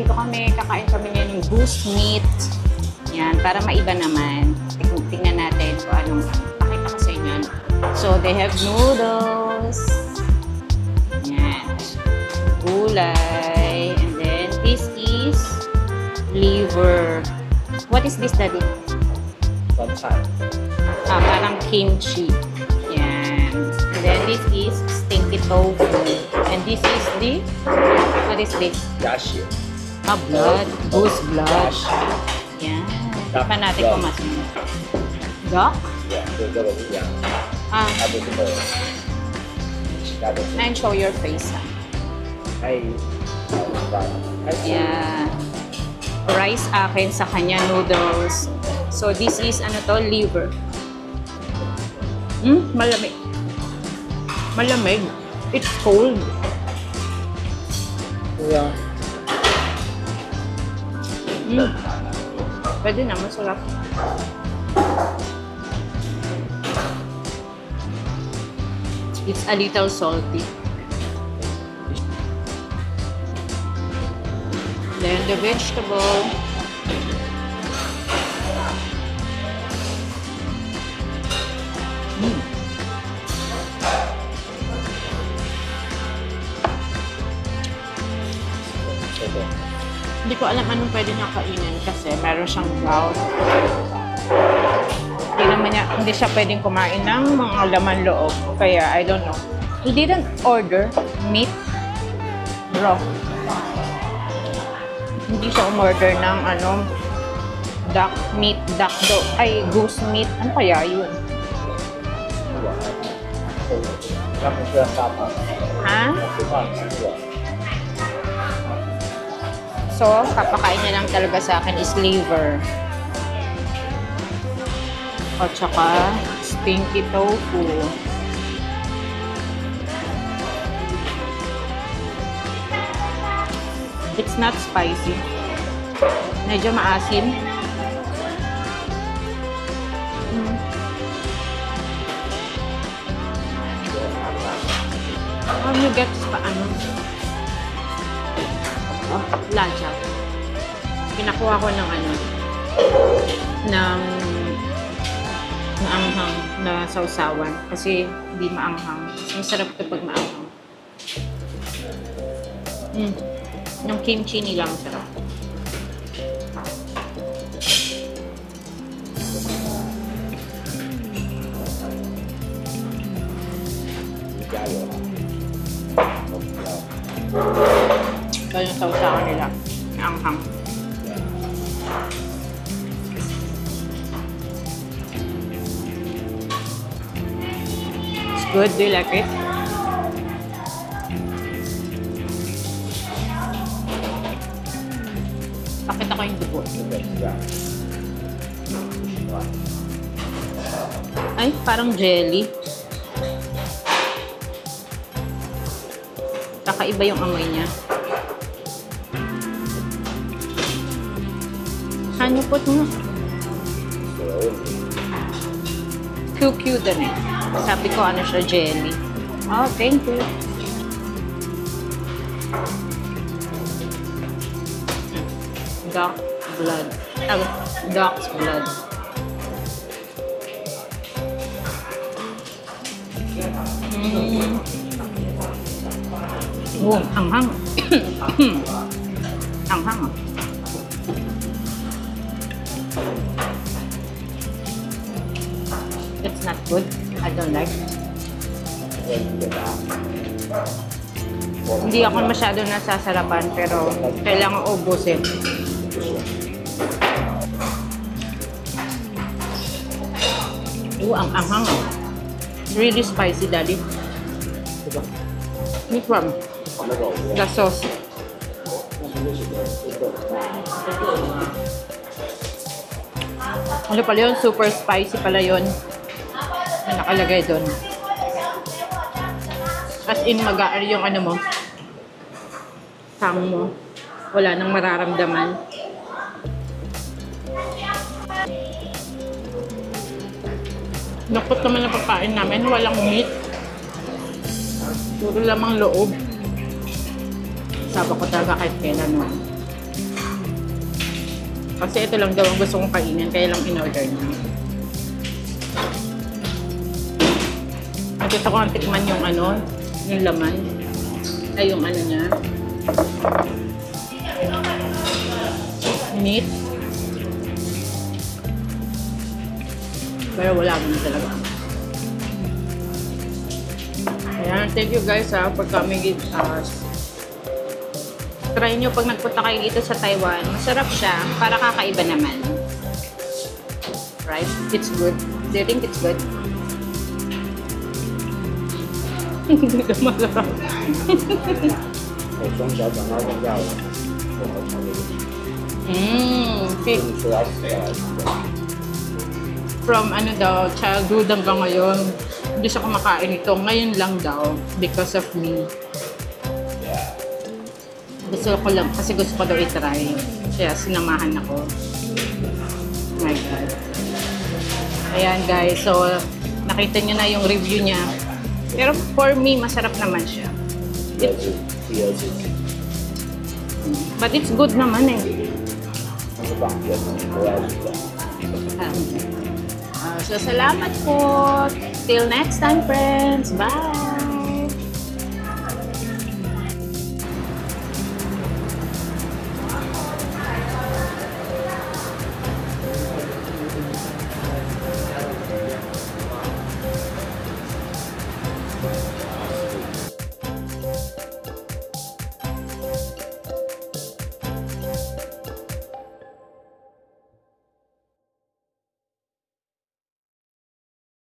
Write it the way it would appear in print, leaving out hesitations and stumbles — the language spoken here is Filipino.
dito kami, kakain kami ng goose meat. Yan, para maiba naman. Tingnan natin kung anong pakita ko sa inyo. So, they have noodles. Yan. Gulay. And then, this is liver. What is this, Daddy? Parang kimchi. Yan. And then, this is stinky tofu. And this is the... What is this? Yashi. Blood. Goose blood. Yan. Pa natin kung mas. Duck? And show your face. Yeah. Rice akin sa kanya, noodles. So this is ano to, liver. Malamig. Malamig. It's cold. Yeah. Pwede na, masarap. It's a little salty. Then the vegetable. Hindi ko alam anong pwede niya kainin kasi meron siyang gout. Hindi siya pwedeng kumain ng mga laman loob. Kaya, I don't know. He didn't order meat raw. Hindi siya umorder ng duck meat, goose meat. Ano kaya yun? Ha? So, papakain niya lang talaga sa akin is liver. At saka, stinky tofu. It's not spicy. Medyo maasim. You get lancha. Pinakuha ko ng ng maanghang na sausawan kasi hindi maanghang. Masarap ito pag maanghang. Yung kimchi nila masarap. Ito yung sausawan nila. Maanghang. It's good. Do you like it? Pakita ko yung dugo. Ay, parang jelly. Kakaiba yung amoy niya. Hanupot mo. QQ din eh. Sabi ko ano siya, jelly. Oh, thank you. Duck blood. Duck's blood. Oh, anghang. Anghang. It's not good. I don't like it. Hindi ako masyado nasasarapan pero kailangan ubusin. Ang anghang. Really spicy, Daddy. Which one? The sauce. Ano pala yun? Super spicy pala yun. Na nakalagay doon. As in, mag-aar yung ano mo. Tang mo. Wala nang mararamdaman. Nakot naman ang pagkain namin. Walang meat. Puro lamang loob. Sabi ko talaga kahit kailan mo. Kasi ito lang daw ang gusto kong kainin, kaya lang in-order niya. Nakita ko ang tikman yung ano, yung laman. Ay, yung ano niya. Meat. Pero wala mo na talaga. Ayan, thank you guys for coming with us. Try nyo pag nagpunta kayo dito sa Taiwan. Masarap siya, para kakaiba naman. Right? It's good. Do you think it's good? Hindi ka masarap. 我从小长到现在，我好常吃到死的。 From ano daw, childhood hanggang ngayon, hindi siya kumakain ito. Ngayon lang daw, because of me. Gusto ko lang, kasi gusto ko daw i-try. Kaya sinamahan ako. Oh my God. Ayan guys, so nakita nyo na yung review niya. Pero for me, masarap naman siya. But it's good naman eh. So salamat po. Till next time friends. Bye!